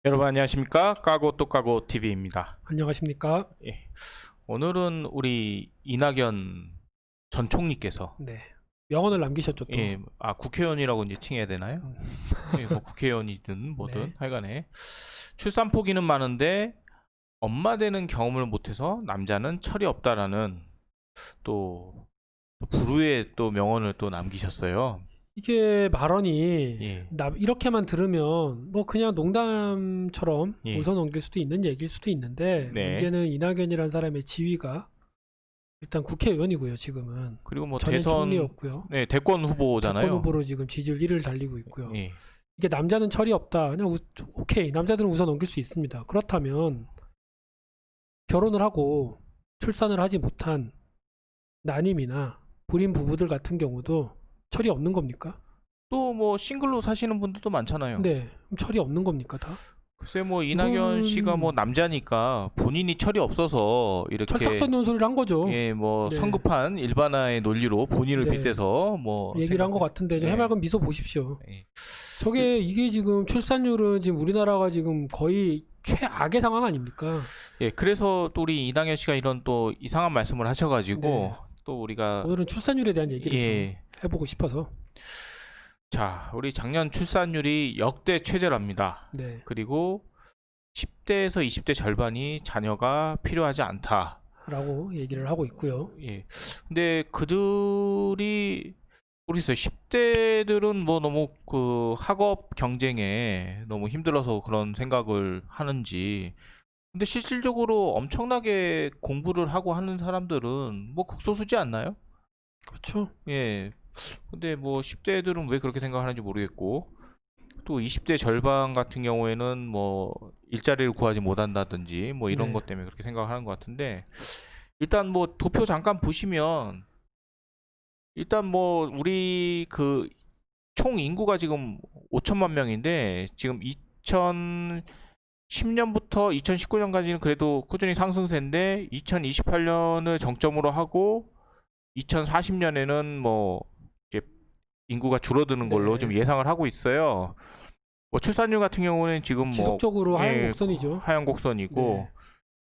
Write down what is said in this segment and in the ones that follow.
여러분 안녕하십니까? 까고 또 까고 TV입니다. 안녕하십니까? 예. 오늘은 우리 이낙연 전 총리께서 네. 명언을 남기셨죠 또. 국회의원이라고 이제 칭해야 되나요? 음. 뭐 국회의원이든 뭐든 네. 하여간에 출산 포기는 많은데 엄마 되는 경험을 못해서 남자는 철이 없다라는 또 불후의 또 명언을 또 남기셨어요. 이게 발언이 예. 이렇게만 들으면 뭐 그냥 농담처럼 예. 웃어넘길 수도 있는 얘기일 수도 있는데 네. 문제는 이낙연이라는 사람의 지위가 일단 국회의원이고요. 지금은 그리고 뭐 전에 대선 총리였고요. 대권 후보잖아요. 대권 후보로 지금 지지율 1위를 달리고 있고요. 예. 이게 남자는 철이 없다. 그냥 오케이. 남자들은 웃어넘길 수 있습니다. 그렇다면 결혼을 하고 출산을 하지 못한 난임이나 불임 부부들 같은 경우도 철이 없는 겁니까? 또 뭐 싱글로 사시는 분들도 많잖아요. 네. 그럼 철이 없는 겁니까 다? 글쎄 뭐 이낙연 씨가 뭐 남자니까 본인이 철이 없어서 이렇게 철딱서는 소리를 한 거죠. 뭐 네. 성급한 일반화의 논리로 본인을 네. 빗대서 뭐 얘기를 한 것 같은데 네. 해맑은 미소 보십시오. 예. 이게 지금 출산율은 지금 우리나라가 지금 거의 최악의 상황 아닙니까? 예, 그래서 또 우리 이낙연 씨가 이런 또 이상한 말씀을 하셔가지고 네. 또 우리가 오늘은 출산율에 대한 얘기를 좀 해보고 싶어서. 자, 우리 작년 출산율이 역대 최저랍니다. 네. 그리고 10대에서 20대 절반이 자녀가 필요하지 않다. 라고 얘기를 하고 있고요. 예. 근데 그들이 모르겠어요. 10대들은 뭐 너무 그 학업 경쟁에 너무 힘들어서 그런 생각을 하는지. 근데 실질적으로 엄청나게 공부를 하고 하는 사람들은 뭐 극소수지 않나요? 그렇죠. 예. 근데 뭐 10대들은 왜 그렇게 생각하는지 모르겠고, 또 20대 절반 같은 경우에는 뭐 일자리를 구하지 못한다든지 뭐 이런 네. 것 때문에 그렇게 생각하는 것 같은데, 일단 뭐 도표 잠깐 보시면 일단 뭐 우리 그 총 인구가 지금 5천만 명인데 지금 2010년부터 2019년까지는 그래도 꾸준히 상승세인데 2028년을 정점으로 하고 2040년에는 뭐 이제 인구가 줄어드는 걸로 네. 좀 예상을 하고 있어요. 뭐 출산율 같은 경우는 지금 뭐 지속적으로 하향 곡선이죠. 하향 곡선이고, 네.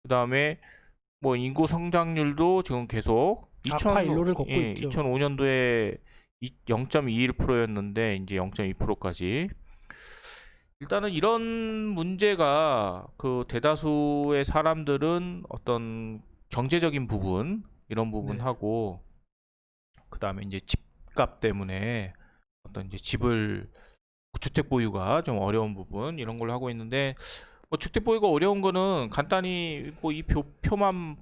그다음에 뭐 인구 성장률도 지금 계속 악화 일로를 걷고 있죠. 2005년도에 0.21%였는데 이제 0.2%까지. 일단은 이런 문제가 그 대다수의 사람들은 어떤 경제적인 부분 이런 부분하고 그다음에 이제 집값 때문에 어떤 이제 집을 주택 보유가 좀 어려운 부분 이런 걸 하고 있는데, 뭐 주택 보유가 어려운 거는 간단히 뭐 이 표만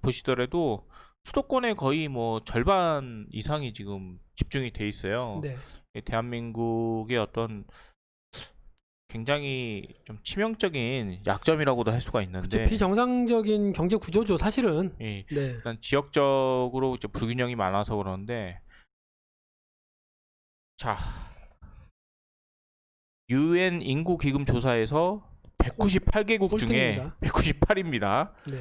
보시더라도 수도권에 거의 뭐 절반 이상이 지금 집중이 돼 있어요. 네. 대한민국의 어떤 굉장히 좀 치명적인 약점이라고도 할 수가 있는데, 비정상적인 경제 구조죠, 사실은. 예, 네. 일단 지역적으로 이제 불균형이 많아서 그러는데, 자, UN 인구 기금 조사에서 198개국 중에 꼴등입니다. 198입니다. 네.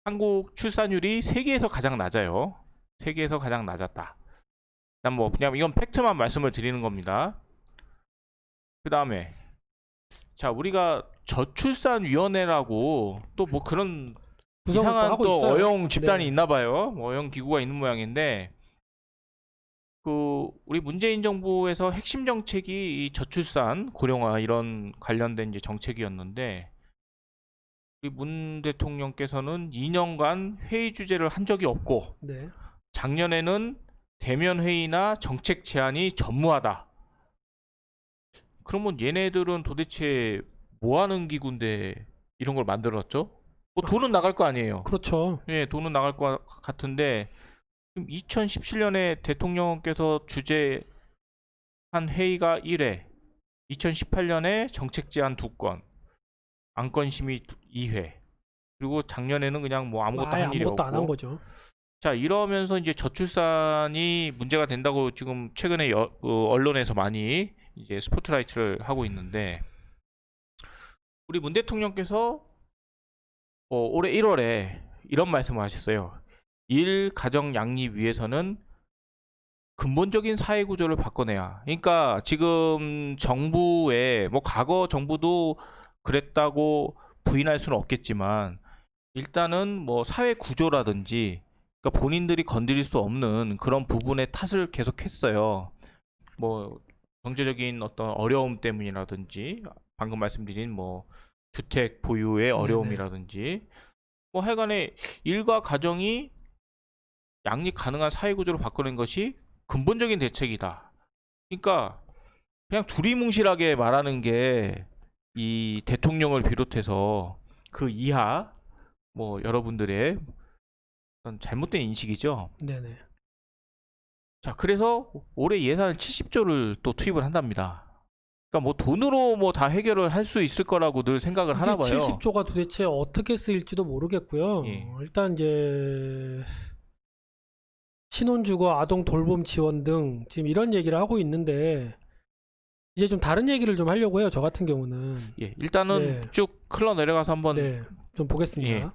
한국 출산율이 세계에서 가장 낮아요. 세계에서 가장 낮았다. 일단 뭐 그냥 이건 팩트만 말씀을 드리는 겁니다. 그 다음에 자, 우리가 저출산위원회라고 또 뭐 그런 구성을 또 이상한 하고 또 있어요. 어용 집단이 네. 있나 봐요. 어용 기구가 있는 모양인데, 그 우리 문재인 정부에서 핵심 정책이 이 저출산 고령화 이런 관련된 이제 정책이었는데, 우리 문 대통령께서는 2년간 회의 주제를 한 적이 없고 네. 작년에는 대면 회의나 정책 제안이 전무하다. 그러면 얘네들은 도대체 뭐 하는 기구인데 이런 걸 만들었죠? 뭐 돈은 나갈 거 아니에요. 그렇죠. 예, 돈은 나갈 것 같은데, 2017년에 대통령께서 주재한 회의가 1회, 2018년에 정책 제안 2건, 안건 심의 2회, 그리고 작년에는 그냥 뭐 아무것도 한 일이 아무것도 안 한 없고. 거죠. 자, 이러면서 이제 저출산이 문제가 된다고 지금 최근에 언론에서 많이 이제 스포트라이트를 하고 있는데, 우리 문 대통령께서 올해 1월에 이런 말씀을 하셨어요. 일 가정 양립 위해서는 근본적인 사회 구조를 바꿔내야. 그러니까 지금 정부의 뭐 과거 정부도 그랬다고 부인할 수는 없겠지만 일단은 뭐 사회 구조라든지 그러니까 본인들이 건드릴 수 없는 그런 부분에 탓을 계속했어요. 뭐 경제적인 어떤 어려움 때문이라든지 방금 말씀드린 뭐 주택 보유의 어려움이라든지 뭐 하여간에 일과 가정이 양립 가능한 사회 구조로 바꾸는 것이 근본적인 대책이다. 그러니까 그냥 두리뭉실하게 말하는 게 이 대통령을 비롯해서 그 이하 뭐 여러분들의 어떤 잘못된 인식이죠. 네네. 자, 그래서 올해 예산을 70조를 또 투입을 한답니다. 그러니까 뭐 돈으로 뭐 다 해결을 할 수 있을 거라고 늘 생각을 하나 봐요. 70조가 도대체 어떻게 쓰일지도 모르겠고요. 예. 일단 이제 신혼주거, 아동 돌봄 지원 등 지금 이런 얘기를 하고 있는데 이제 좀 다른 얘기를 좀 하려고 해요. 저 같은 경우는. 예, 일단은 네. 쭉 흘러 내려가서 한번 네, 좀 보겠습니다. 예.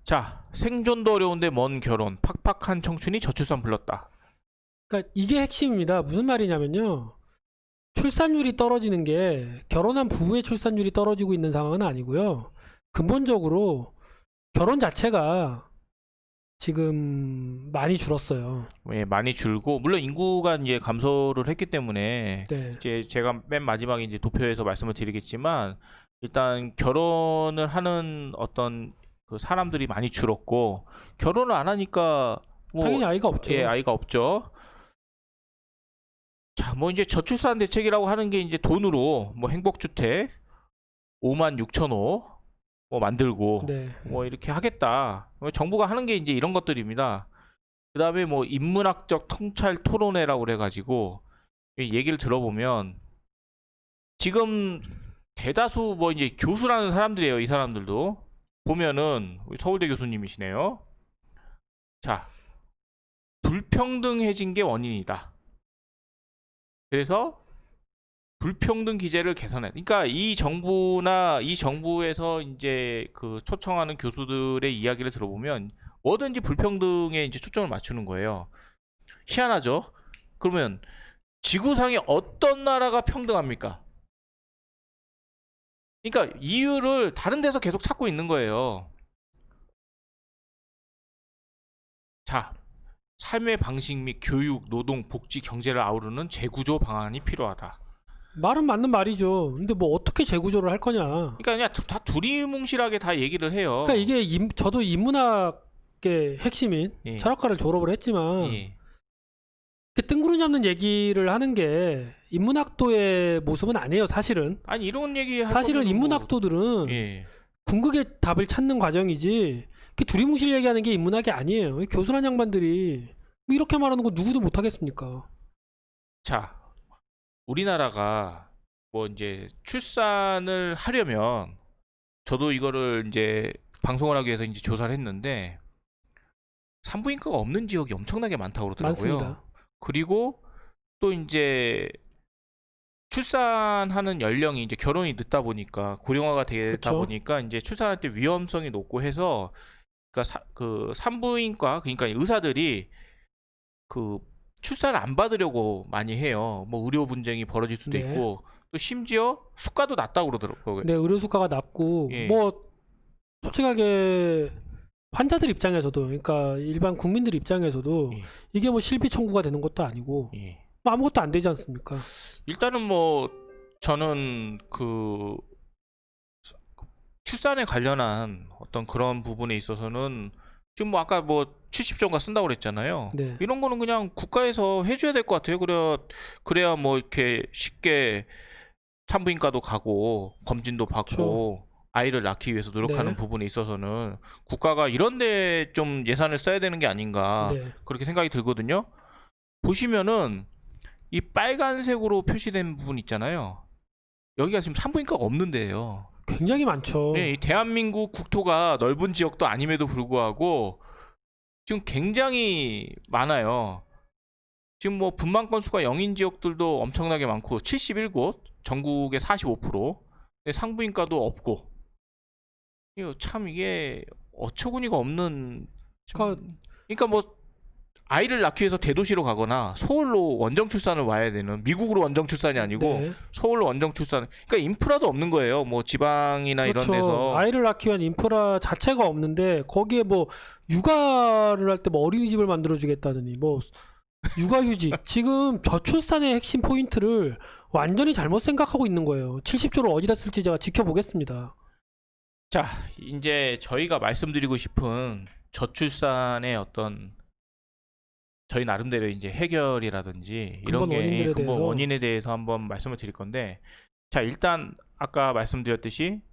자, 생존도 어려운데 먼 결혼, 팍팍한 청춘이 저출산 불렀다. 그러니까 이게 핵심입니다. 무슨 말이냐면요. 출산율이 떨어지는 게 결혼한 부부의 출산율이 떨어지고 있는 상황은 아니고요. 근본적으로 결혼 자체가 지금 많이 줄었어요. 예, 많이 줄고 물론 인구가 이제 감소를 했기 때문에 네. 이제 제가 맨 마지막에 이제 도표에서 말씀을 드리겠지만 일단 결혼을 하는 어떤 그 사람들이 많이 줄었고 결혼을 안 하니까 뭐 당연히 아이가 없죠. 예, 아이가 없죠. 자, 뭐 이제 저출산 대책이라고 하는 게 이제 돈으로 뭐 행복주택 56,000호 뭐 만들고 네. 뭐 이렇게 하겠다. 정부가 하는 게 이제 이런 것들입니다. 그다음에 뭐 인문학적 통찰 토론회라고 그래가지고 얘기를 들어보면 지금 대다수 뭐 이제 교수라는 사람들이에요. 이 사람들도 보면은 우리 서울대 교수님이시네요. 자, 불평등해진 게 원인이다. 그래서 불평등 기제를 개선해. 그러니까 이 정부나 이 정부에서 이제 그 초청하는 교수들의 이야기를 들어보면 뭐든지 불평등에 이제 초점을 맞추는 거예요. 희한하죠? 그러면 지구상에 어떤 나라가 평등합니까? 그러니까 이유를 다른 데서 계속 찾고 있는 거예요. 자, 삶의 방식 및 교육, 노동, 복지, 경제를 아우르는 재구조 방안이 필요하다. 말은 맞는 말이죠. 근데 뭐 어떻게 재구조를 할 거냐. 그러니까 그냥 다 두리뭉실하게 다 얘기를 해요. 그러니까 이게 저도 인문학의 핵심인 예. 철학과를 졸업을 했지만 예. 그 뜬구름 잡는 얘기를 하는 게 인문학도의 모습은 아니에요. 사실은. 아니 이런 얘기 할 사실은 거면은 인문학도들은 뭐, 예. 궁극의 답을 찾는 과정이지 그 두리뭉실 얘기하는 게 인문학이 아니에요. 교수란 양반들이 뭐 이렇게 말하는 거 누구도 못 하겠습니까? 자, 우리나라가 뭐 이제 출산을 하려면 저도 이거를 이제 방송을 하기 위해서 이제 조사를 했는데 산부인과가 없는 지역이 엄청나게 많다고 그러더라고요. 많습니다. 그리고 또 이제 출산하는 연령이 이제 결혼이 늦다 보니까 고령화가 되다 그쵸. 보니까 이제 출산할 때 위험성이 높고 해서 그러니까 그 산부인과 그러니까 의사들이 그 출산을 안 받으려고 많이 해요. 뭐 의료 분쟁이 벌어질 수도 네. 있고 또 심지어 수가도 낮다고 그러더라고요. 네, 의료 수가가 낮고 예. 뭐 솔직하게 환자들 입장에서도 그러니까 일반 국민들 입장에서도 예. 이게 뭐 실비 청구가 되는 것도 아니고 예. 뭐 아무것도 안 되지 않습니까? 일단은 뭐 저는 그 출산에 관련한 어떤 그런 부분에 있어서는 지금 뭐 아까 뭐 70조인가 쓴다고 그랬잖아요. 네. 이런 거는 그냥 국가에서 해줘야 될 것 같아요. 그래야 뭐 이렇게 쉽게 산부인과도 가고 검진도 받고 아이를 낳기 위해서 노력하는 네. 부분에 있어서는 국가가 이런데 좀 예산을 써야 되는 게 아닌가 네. 그렇게 생각이 들거든요. 보시면은 이 빨간색으로 표시된 부분 있잖아요. 여기가 지금 산부인과가 없는 데예요. 굉장히 많죠. 네, 이 대한민국 국토가 넓은 지역도 아님에도 불구하고 지금 굉장히 많아요. 지금 뭐 분만 건수가 0인 지역들도 엄청나게 많고 71곳, 전국의 45%. 근데 산부인과도 없고. 이거 참 이게 어처구니가 없는 그러니까 그러니까 뭐 아이를 낳기 위해서 대도시로 가거나 서울로 원정 출산을 와야 되는, 미국으로 원정 출산이 아니고 네. 서울로 원정 출산. 그러니까 인프라도 없는 거예요. 뭐 지방이나 그렇죠. 이런 데서. 아이를 낳기 위한 인프라 자체가 없는데 거기에 뭐 육아를 할 때 뭐 어린이집을 만들어주겠다느니 뭐 육아휴직 지금 저출산의 핵심 포인트를 완전히 잘못 생각하고 있는 거예요. 70조를 어디다 쓸지 제가 지켜보겠습니다. 자, 이제 저희가 말씀드리고 싶은 저출산의 어떤 저희 나름대로 이제 해결이라든지 이런 근본 원인들에 게 근본 대해서. 원인에 대해서 한번 말씀을 드릴 건데, 자, 일단 아까 말씀드렸듯이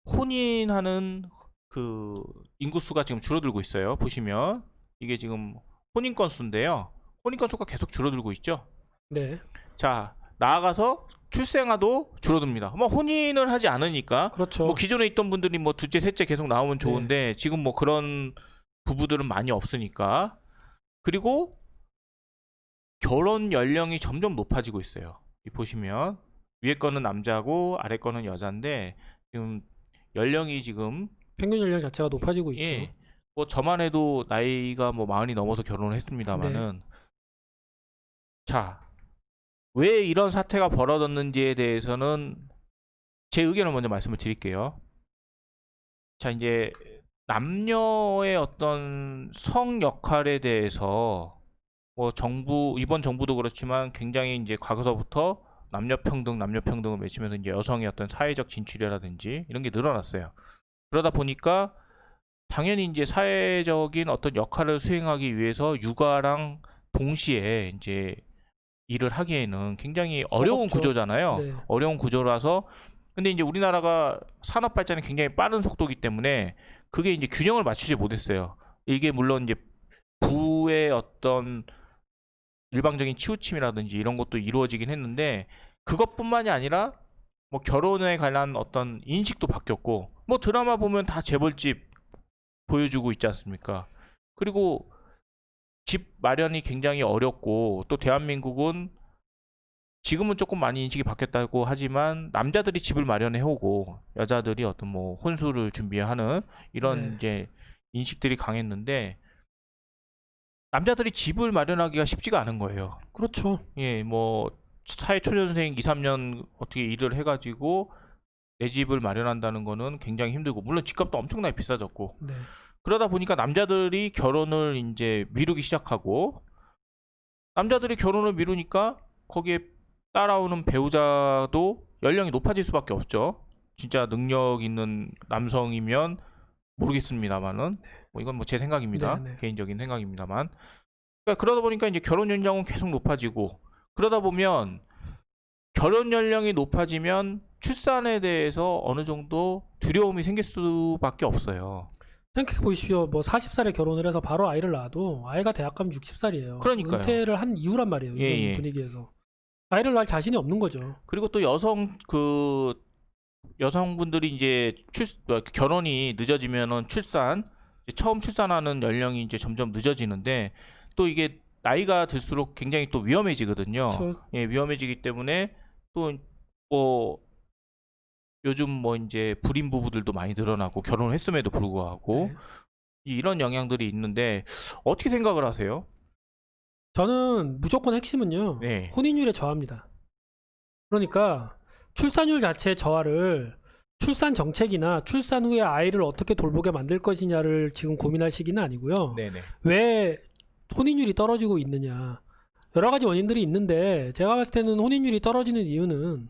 혼인하는 그 인구수가 지금 줄어들고 있어요. 보시면 이게 지금 혼인 건수인데요. 혼인 건수가 계속 줄어들고 있죠. 네, 자, 나아가서 출생아도 줄어듭니다. 뭐 혼인을 하지 않으니까 그렇죠. 뭐 기존에 있던 분들이 뭐 둘째, 셋째 계속 나오면 좋은데 지금 뭐 그런 부부들은 많이 없으니까. 그리고 결혼 연령이 점점 높아지고 있어요. 이 보시면 위에 거는 남자고 아래 거는 여자인데 지금 연령이 지금 평균 연령 자체가 높아지고 있죠. 예, 뭐 저만 해도 나이가 뭐 40이 넘어서 결혼을 했습니다만은 자, 왜 이런 사태가 벌어졌는지에 대해서는 제 의견을 먼저 말씀을 드릴게요. 자, 이제 남녀의 어떤 성 역할에 대해서 뭐 정부, 이번 정부도 그렇지만 굉장히 이제 과거서부터 남녀 평등을 외치면서 이제 여성의 어떤 사회적 진출이라든지 이런 게 늘어났어요. 그러다 보니까 당연히 이제 사회적인 어떤 역할을 수행하기 위해서 육아랑 동시에 이제 일을 하기에는 굉장히 어려운 버겁죠. 구조잖아요. 네. 어려운 구조라서. 근데 이제 우리나라가 산업 발전이 굉장히 빠른 속도이기 때문에 그게 이제 균형을 맞추지 못했어요. 이게 물론 이제 부의 어떤 일방적인 치우침이라든지 이런 것도 이루어지긴 했는데 그것뿐만이 아니라 뭐 결혼에 관한 어떤 인식도 바뀌었고, 뭐 드라마 보면 다 재벌집 보여주고 있지 않습니까? 그리고 집 마련이 굉장히 어렵고, 또 대한민국은 지금은 조금 많이 인식이 바뀌었다고 하지만 남자들이 집을 마련해 오고 여자들이 어떤 뭐 혼수를 준비하는 이런 네. 이제 인식들이 강했는데 남자들이 집을 마련하기가 쉽지가 않은 거예요. 그렇죠. 예, 뭐 사회 초년생 2, 3년 어떻게 일을 해가지고 내 집을 마련한다는 거는 굉장히 힘들고, 물론 집값도 엄청나게 비싸졌고, 네. 그러다 보니까 남자들이 결혼을 이제 미루기 시작하고, 남자들이 결혼을 미루니까 거기에 따라오는 배우자도 연령이 높아질 수밖에 없죠. 진짜 능력 있는 남성이면 모르겠습니다만은 뭐 이건 뭐 제 생각입니다. 네, 네. 개인적인 생각입니다만. 그러니까 그러다 보니까 이제 결혼 연령은 계속 높아지고, 그러다 보면 결혼 연령이 높아지면 출산에 대해서 어느 정도 두려움이 생길 수밖에 없어요. 생각해 보십시오. 뭐 40살에 결혼을 해서 바로 아이를 낳아도 아이가 대학 가면 60살이에요. 그러니까요. 은퇴를 한 이유란 말이에요. 요즘 예, 예. 분위기에서. 아이를 낳을 자신이 없는 거죠. 그리고 또 여성분들이 이제 결혼이 늦어지면은 처음 출산하는 연령이 이제 점점 늦어지는데, 또 이게 나이가 들수록 굉장히 또 위험해지거든요. 예, 위험해지기 때문에 또 뭐 요즘 뭐 이제 불임 부부들도 많이 늘어나고, 결혼을 했음에도 불구하고 네. 이런 영향들이 있는데 어떻게 생각을 하세요? 저는 무조건 핵심은요. 네. 혼인율의 저하입니다. 그러니까 출산율 자체의 저하를 출산 정책이나 출산 후에 아이를 어떻게 돌보게 만들 것이냐를 지금 고민할 시기는 아니고요. 네네. 왜 혼인율이 떨어지고 있느냐. 여러 가지 원인들이 있는데 제가 봤을 때는 혼인율이 떨어지는 이유는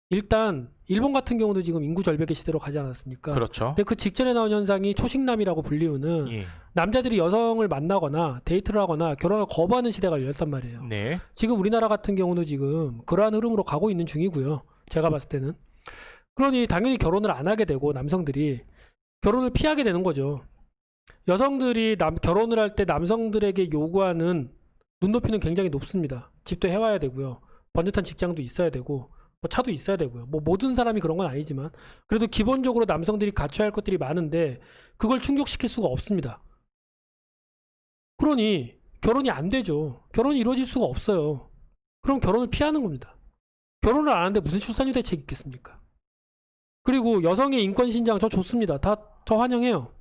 일단 일본 같은 경우도 지금 인구 절벽의 시대로 가지 않았습니까? 그렇죠. 근데 그 직전에 나온 현상이 초식남이라고 불리우는 예. 남자들이 여성을 만나거나 데이트를 하거나 결혼을 거부하는 시대가 열렸단 말이에요. 네. 지금 우리나라 같은 경우도 지금 그러한 흐름으로 가고 있는 중이고요. 제가 봤을 때는. 그러니 당연히 결혼을 안 하게 되고 남성들이 결혼을 피하게 되는 거죠. 여성들이 결혼을 할 때 남성들에게 요구하는 눈높이는 굉장히 높습니다. 집도 해와야 되고요. 번듯한 직장도 있어야 되고 뭐 차도 있어야 되고요. 뭐 모든 사람이 그런 건 아니지만 그래도 기본적으로 남성들이 갖춰야 할 것들이 많은데 그걸 충족시킬 수가 없습니다. 그러니 결혼이 안 되죠. 결혼이 이루어질 수가 없어요. 그럼 결혼을 피하는 겁니다. 결혼을 안 하는데 무슨 출산휴 대책이 있겠습니까? 그리고 여성의 인권 신장 저 좋습니다. 다 저 환영해요.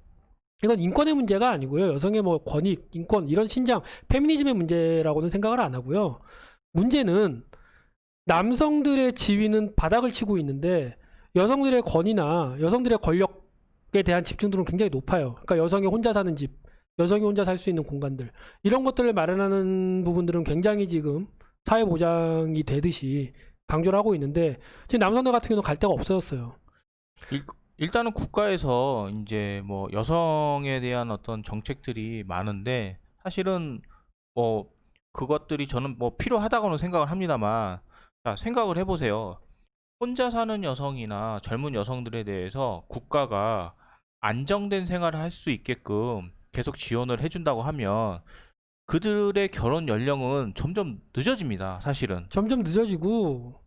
이건 인권의 문제가 아니고요. 여성의 뭐 권익, 인권 이런 신장, 페미니즘의 문제라고는 생각을 안 하고요. 문제는 남성들의 지위는 바닥을 치고 있는데 여성들의 권위나 여성들의 권력에 대한 집중도는 굉장히 높아요. 그러니까 여성이 혼자 사는 집, 여성이 혼자 살 수 있는 공간들 이런 것들을 마련하는 부분들은 굉장히 지금 사회 보장이 되듯이 강조를 하고 있는데 지금 남성들 같은 경우는 갈 데가 없어졌어요. 일단은 국가에서 이제 뭐 여성에 대한 어떤 정책들이 많은데 사실은 뭐 그것들이 저는 뭐 필요하다고는 생각을 합니다만, 자, 생각을 해보세요. 혼자 사는 여성이나 젊은 여성들에 대해서 국가가 안정된 생활을 할 수 있게끔 계속 지원을 해준다고 하면 그들의 결혼 연령은 점점 늦어집니다, 사실은. 점점 늦어지고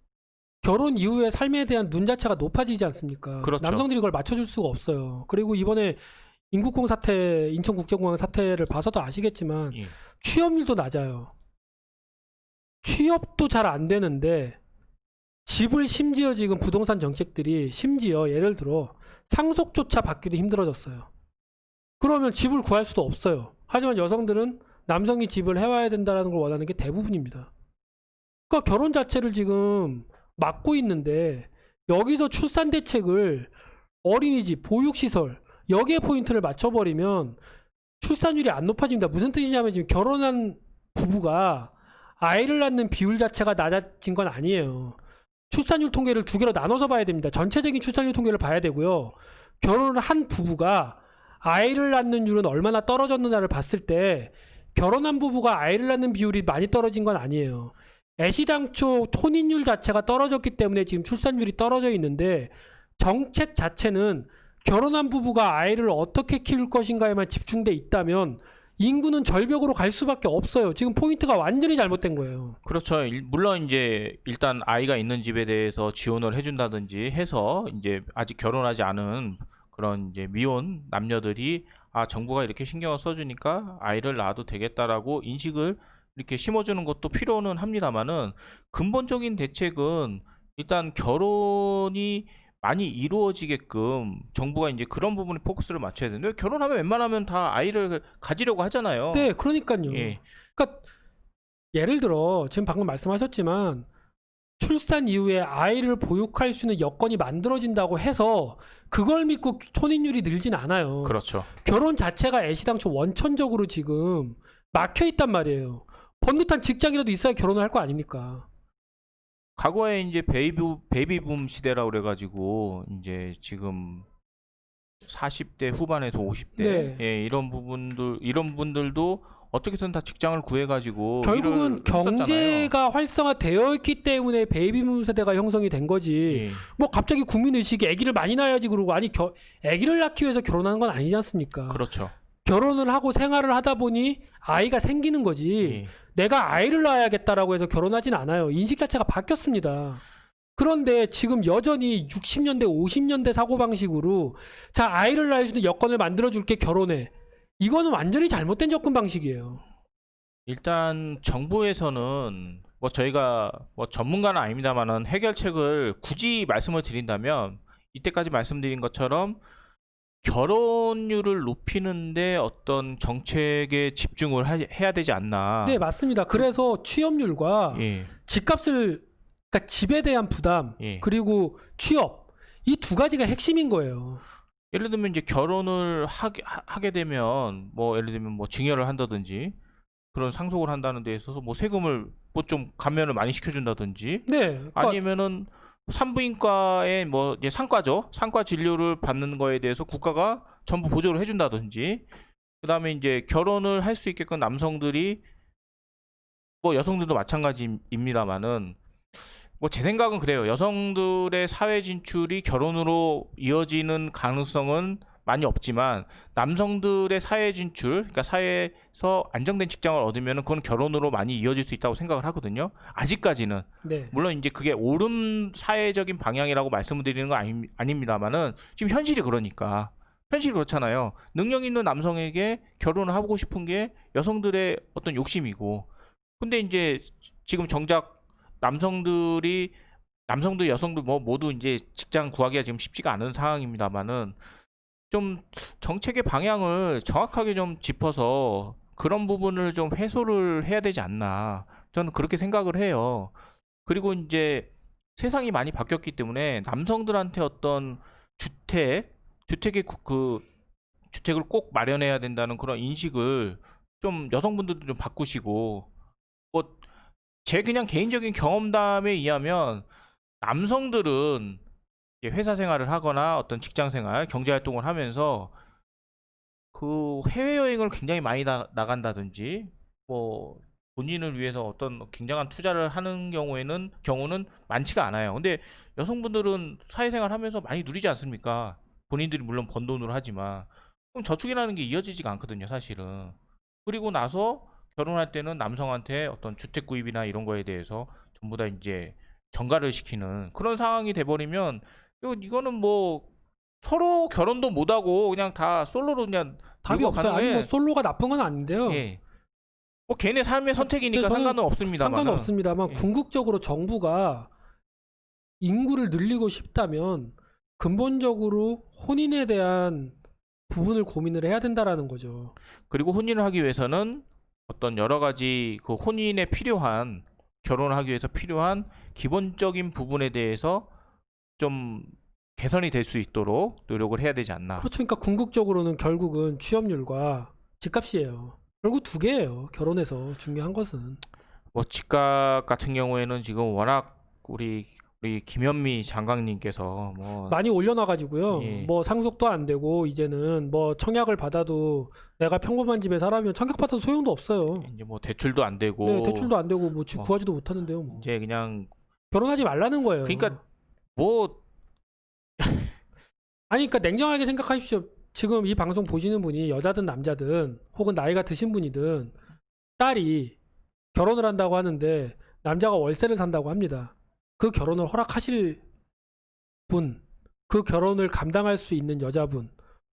결혼 이후의 삶에 대한 눈 자체가 높아지지 않습니까? 그렇죠. 남성들이 이걸 맞춰줄 수가 없어요. 그리고 이번에 인국공 사태, 인천국제공항 사태를 봐서도 아시겠지만 예. 취업률도 낮아요. 취업도 잘 안 되는데 집을 심지어 지금 부동산 정책들이 심지어 예를 들어 상속조차 받기도 힘들어졌어요. 그러면 집을 구할 수도 없어요. 하지만 여성들은 남성이 집을 해와야 된다는 걸 원하는 게 대부분입니다. 그러니까 결혼 자체를 지금 막고 있는데 여기서 출산 대책을 어린이집, 보육시설 여기에 포인트를 맞춰버리면 출산율이 안 높아집니다. 무슨 뜻이냐면 지금 결혼한 부부가 아이를 낳는 비율 자체가 낮아진 건 아니에요. 출산율 통계를 두 개로 나눠서 봐야 됩니다. 전체적인 출산율 통계를 봐야 되고요. 결혼을 한 부부가 아이를 낳는 율은 얼마나 떨어졌느냐를 봤을 때 결혼한 부부가 아이를 낳는 비율이 많이 떨어진 건 아니에요. 애시당초 혼인율 자체가 떨어졌기 때문에 지금 출산율이 떨어져 있는데 정책 자체는 결혼한 부부가 아이를 어떻게 키울 것인가에만 집중돼 있다면 인구는 절벽으로 갈 수밖에 없어요. 지금 포인트가 완전히 잘못된 거예요. 그렇죠. 물론 이제 일단 아이가 있는 집에 대해서 지원을 해준다든지 해서 이제 아직 결혼하지 않은 그런 이제 미혼 남녀들이 아, 정부가 이렇게 신경을 써주니까 아이를 낳아도 되겠다라고 인식을 이렇게 심어주는 것도 필요는 합니다만은, 근본적인 대책은 일단 결혼이 많이 이루어지게끔 정부가 이제 그런 부분에 포커스를 맞춰야 되는데, 결혼하면 웬만하면 다 아이를 가지려고 하잖아요. 네, 그러니까요. 예. 그러니까 예를 들어 지금 방금 말씀하셨지만 출산 이후에 아이를 보육할 수 있는 여건이 만들어진다고 해서 그걸 믿고 혼인율이 늘진 않아요. 그렇죠. 결혼 자체가 애시당초 원천적으로 지금 막혀 있단 말이에요. 번듯한 직장이라도 있어야 결혼을 할 거 아닙니까? 과거에 이제 베이비붐 시대라고 그래가지고 이제 지금 40대 후반에서 50대 네. 예, 이런 분들도 어떻게든 다 직장을 구해가지고 결국은 일을 했었잖아요. 경제가 활성화되어 있기 때문에 베이비붐 세대가 형성이 된 거지. 예. 뭐 갑자기 국민 의식이 아기를 많이 낳아야지 그러고 아니 아기를 낳기 위해서 결혼하는 건 아니지 않습니까? 그렇죠. 결혼을 하고 생활을 하다 보니 아이가 생기는 거지. 예. 내가 아이를 낳아야겠다라고 해서 결혼하진 않아요. 인식 자체가 바뀌었습니다. 그런데 지금 여전히 60년대, 50년대 사고방식으로 자, 아이를 낳을 수 있는 여건을 만들어줄게, 결혼해. 이거는 완전히 잘못된 접근 방식이에요. 일단 정부에서는 뭐 저희가 뭐 전문가는 아닙니다만은 해결책을 굳이 말씀을 드린다면 이때까지 말씀드린 것처럼 결혼율을 높이는데 어떤 정책에 집중을 해야 되지 않나. 네, 맞습니다. 그래서 취업률과 예. 집값을, 그러니까 집에 대한 부담, 예. 그리고 취업, 이 두 가지가 핵심인 거예요. 예를 들면 이제 결혼을 하게 되면 뭐 예를 들면 뭐 증여를 한다든지 그런 상속을 한다는 데 있어서 뭐 세금을 뭐 좀 감면을 많이 시켜준다든지, 네, 그러니까 아니면은 산부인과에 뭐 이제 상과죠. 상과 진료를 받는 거에 대해서 국가가 전부 보조를 해준다든지, 그다음에 이제 결혼을 할 수 있게끔 남성들이 뭐 여성들도 마찬가지입니다만은 뭐 제 생각은 그래요. 여성들의 사회 진출이 결혼으로 이어지는 가능성은 많이 없지만 남성들의 사회 진출, 그러니까 사회에서 안정된 직장을 얻으면 그건 결혼으로 많이 이어질 수 있다고 생각을 하거든요. 아직까지는. 네. 물론 이제 그게 옳은 사회적인 방향이라고 말씀을 드리는 건 아닙니다만은 지금 현실이 그러니까. 현실이 그렇잖아요. 능력 있는 남성에게 결혼을 하고 싶은 게 여성들의 어떤 욕심이고, 근데 이제 지금 정작 남성들, 여성들 뭐 모두 이제 직장 구하기가 지금 쉽지가 않은 상황입니다만은 좀 정책의 방향을 정확하게 좀 짚어서 그런 부분을 좀 해소를 해야 되지 않나. 저는 그렇게 생각을 해요. 그리고 이제 세상이 많이 바뀌었기 때문에 남성들한테 어떤 주택의 주택을 꼭 마련해야 된다는 그런 인식을 좀 여성분들도 좀 바꾸시고, 뭐 제 그냥 개인적인 경험담에 의하면 남성들은 이제 회사 생활을 하거나 어떤 직장 생활, 경제 활동을 하면서 그 해외여행을 굉장히 많이 나간다든지, 뭐 본인을 위해서 어떤 굉장한 투자를 하는 경우는 많지가 않아요. 근데 여성분들은 사회생활 하면서 많이 누리지 않습니까? 본인들이 물론 번 돈으로 하지만 그럼 저축이라는 게 이어지지가 않거든요, 사실은. 그리고 나서 결혼할 때는 남성한테 어떤 주택 구입이나 이런 거에 대해서 전부 다 이제 전가를 시키는 그런 상황이 돼버리면, 이거는 뭐 서로 결혼도 못하고 그냥 다 솔로로 그냥 답이 늙어가는. 없어요. 아니 뭐 예. 솔로가 나쁜 건 아닌데요. 예. 뭐 개인의 삶의 선택이니까 저는 상관은 없습니다만. 상관없습니다만 예. 궁극적으로 정부가 인구를 늘리고 싶다면 근본적으로 혼인에 대한 부분을 고민을 해야 된다라는 거죠. 그리고 혼인을 하기 위해서는 어떤 여러 가지 그 혼인에 필요한, 결혼을 하기 위해서 필요한 기본적인 부분에 대해서 좀 개선이 될 수 있도록 노력을 해야 되지 않나. 그렇죠. 그러니까 궁극적으로는 결국은 취업률과 집값이에요. 결국 두 개예요. 결혼에서 중요한 것은. 뭐 집값 같은 경우에는 지금 워낙 우리 김현미 장관님께서 뭐 많이 올려놔가지고요. 예. 뭐 상속도 안 되고 이제는 뭐 청약을 받아도 내가 평범한 집에 살아면 청약 받아도 소용도 없어요. 이제 뭐 대출도 안 되고, 네, 대출도 안 되고 뭐 집 뭐 구하지도 못하는데요. 뭐. 이제 그냥 결혼하지 말라는 거예요. 그러니까 뭐 아니 그러니까 냉정하게 생각하십시오. 지금 이 방송 보시는 분이 여자든 남자든 혹은 나이가 드신 분이든 딸이 결혼을 한다고 하는데 남자가 월세를 산다고 합니다. 그 결혼을 허락하실 분, 그 결혼을 감당할 수 있는 여자분,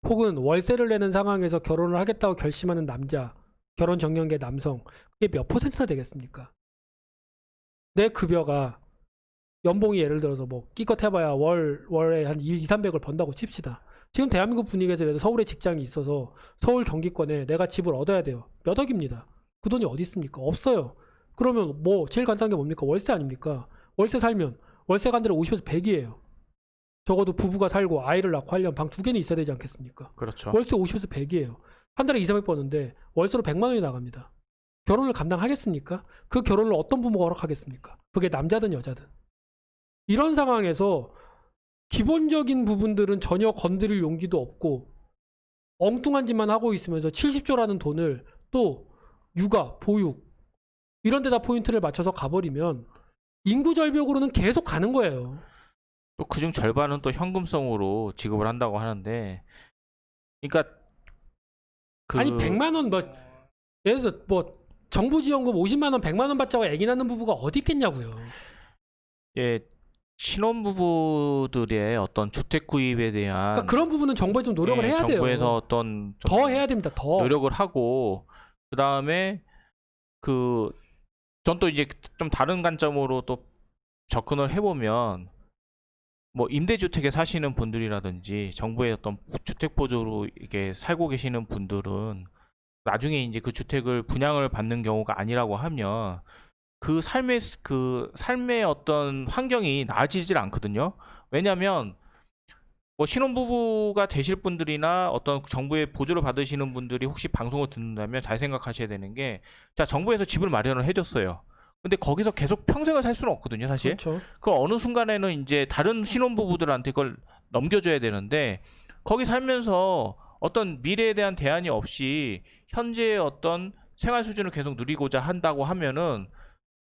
혹은 월세를 내는 상황에서 결혼을 하겠다고 결심하는 남자, 결혼 정년계 남성, 그게 몇 퍼센트나 되겠습니까? 내 급여가 연봉이 예를 들어서 뭐 끼껏 해봐야 월에 한 2, 300을 번다고 칩시다. 지금 대한민국 분위기에서 서울에 직장이 있어서 서울 경기권에 내가 집을 얻어야 돼요. 몇 억입니다. 그 돈이 어디 있습니까? 없어요. 그러면 뭐 제일 간단한 게 뭡니까? 월세 아닙니까? 월세 살면 월세가 한 달에 50에서 100이에요. 적어도 부부가 살고 아이를 낳고 하려면 방 2개는 있어야 되지 않겠습니까? 그렇죠. 월세 50에서 100이에요. 한 달에 2, 300 버는데 월세로 100만 원이 나갑니다. 결혼을 감당하겠습니까? 그 결혼을 어떤 부모가 허락하겠습니까? 그게 남자든 여자든. 이런 상황에서 기본적인 부분들은 전혀 건드릴 용기도 없고 엉뚱한 짓만 하고 있으면서 70조라는 돈을 또 육아, 보육 이런 데다 포인트를 맞춰서 가버리면 인구 절벽으로는 계속 가는 거예요. 또 그중 절반은 또 현금성으로 지급을 한다고 하는데, 그러니까 아니 100만 원 뭐 예를 들어서 뭐 정부 지원금 50만 원, 100만 원 받자고 애기 낳는 부부가 어디 있겠냐고요. 예, 신혼부부들의 어떤 주택 구입에 대한 그러니까 그런 부분은 정부에 좀 노력을 해야 돼요. 정부에서 어떤 좀 더 해야 됩니다. 더. 노력을 하고, 그 다음에 전 또 이제 좀 다른 관점으로 또 접근을 해보면, 뭐 임대주택에 사시는 분들이라든지 정부의 어떤 주택 보조로 이게 살고 계시는 분들은 나중에 이제 그 주택을 분양을 받는 경우가 아니라고 하면 그 삶의 어떤 환경이 나아지질 않거든요. 왜냐하면 뭐 신혼부부가 되실 분들이나 어떤 정부의 보조를 받으시는 분들이 혹시 방송을 듣는다면 잘 생각하셔야 되는 게, 자, 정부에서 집을 마련을 해줬어요. 근데 거기서 계속 평생을 살 수는 없거든요, 사실. 그렇죠. 그 어느 순간에는 이제 다른 신혼부부들한테 그걸 넘겨줘야 되는데, 거기 살면서 어떤 미래에 대한 대안이 없이 현재의 어떤 생활 수준을 계속 누리고자 한다고 하면은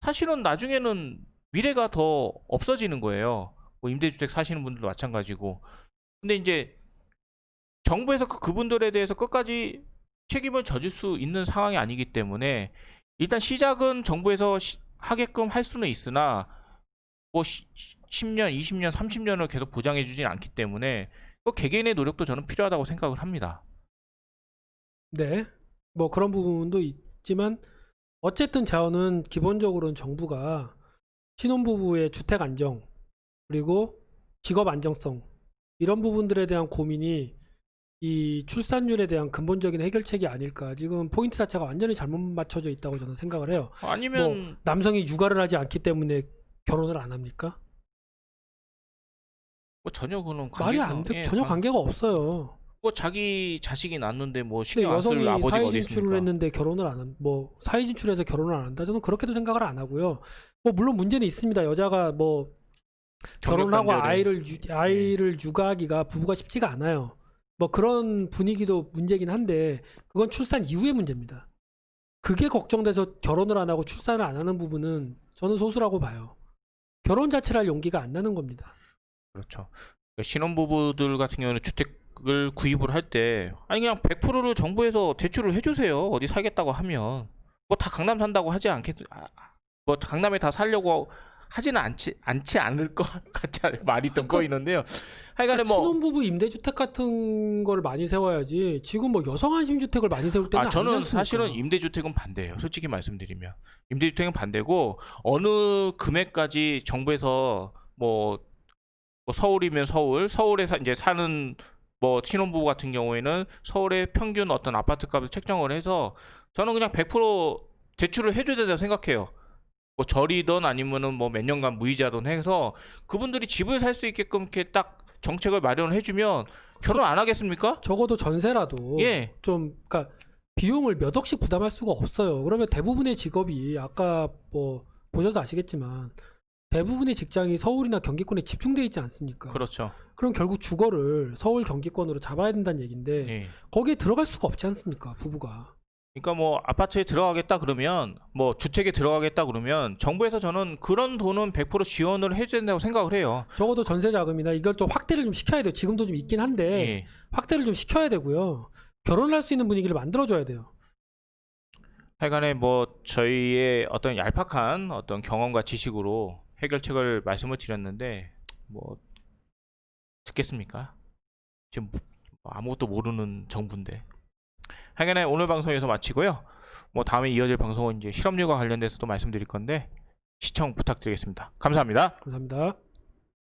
사실은 나중에는 미래가 더 없어지는 거예요. 뭐 임대주택 사시는 분들도 마찬가지고. 근데 이제 정부에서 그분들에 대해서 끝까지 책임을 져줄 수 있는 상황이 아니기 때문에 일단 시작은 정부에서 하게끔 할 수는 있으나 뭐 10년, 20년, 30년을 계속 보장해 주진 않기 때문에 그 개개인의 노력도 저는 필요하다고 생각을 합니다. 네. 뭐 그런 부분도 있지만 어쨌든 자원은 기본적으로는 정부가 신혼부부의 주택 안정 그리고 직업 안정성 이런 부분들에 대한 고민이 이 출산율에 대한 근본적인 해결책이 아닐까. 지금 포인트 자체가 완전히 잘못 맞춰져 있다고 저는 생각을 해요. 아니면 남성이 육아를 하지 않기 때문에 결혼을 안 합니까? 뭐 전혀 그는 말이 관계가 안 돼. 예, 전혀 관계가 없어요. 뭐 자기 자식이 낳는데 뭐 근데 신경 안 쓸 여성이 아버지가 사회 어디 진출을 있습니까? 했는데 결혼을 안 한, 뭐 사회 진출해서 결혼을 안 한다. 저는 그렇게도 생각을 안 하고요. 뭐 물론 문제는 있습니다. 여자가 뭐 결혼하고 경력 아이를 육아하기가 부부가 쉽지가 않아요. 뭐 그런 분위기도 문제긴 한데 그건 출산 이후의 문제입니다. 그게 걱정돼서 결혼을 안 하고 출산을 안 하는 부분은 저는 소수라고 봐요. 결혼 자체를 할 용기가 안 나는 겁니다. 그렇죠. 그러니까 신혼부부들 같은 경우는 주택을 구입을 할 때 아니 그냥 100%를 정부에서 대출을 해주세요. 어디 살겠다고 하면 뭐 다 강남 산다고 하지 않겠 뭐 강남에 다 살려고 하지는 않지 않을 것 같지 않아요? 말이 좀 꼬이는데요. 하여간에 뭐 신혼부부 임대주택 같은 걸 많이 세워야지 지금 뭐 여성 안심주택을 많이 세울 때는 저는 아니지 않습니까? 사실은 임대주택은 반대예요. 솔직히 말씀드리면 임대주택은 반대고 어느 금액까지 정부에서 뭐 서울이면 서울에서 이제 사는 뭐 신혼부부 같은 경우에는 서울의 평균 어떤 아파트 값을 책정을 해서 저는 그냥 100% 대출을 해줘야 된다고 생각해요. 뭐 절이든 아니면은 뭐 몇 년간 무이자든 해서 그분들이 집을 살 수 있게끔 이렇게 딱 정책을 마련을 해주면 결혼 안 하겠습니까? 적어도 전세라도 예. 좀 그러니까 비용을 몇 억씩 부담할 수가 없어요. 그러면 대부분의 직업이 아까 뭐 보셔서 아시겠지만 대부분의 직장이 서울이나 경기권에 집중돼 있지 않습니까? 그렇죠. 그럼 결국 주거를 서울 경기권으로 잡아야 된다는 얘기인데 예. 거기에 들어갈 수가 없지 않습니까? 부부가. 그러니까 뭐 아파트에 들어가겠다 그러면 뭐 주택에 들어가겠다 그러면 정부에서 저는 그런 돈은 100% 지원을 해줘야 된다고 생각을 해요. 적어도 전세 자금이나 이걸 좀 확대를 좀 시켜야 돼요. 지금도 좀 있긴 한데 예. 확대를 좀 시켜야 되고요. 결혼할 수 있는 분위기를 만들어줘야 돼요. 하여간에 뭐 저희의 어떤 얄팍한 어떤 경험과 지식으로 해결책을 말씀을 드렸는데 뭐 듣겠습니까? 지금 뭐 아무것도 모르는 정부인데. 하여간에 오늘 방송에서 마치고요. 뭐 다음에 이어질 방송은 이제 실업률과 관련돼서도 말씀드릴 건데 시청 부탁드리겠습니다. 감사합니다. 감사합니다.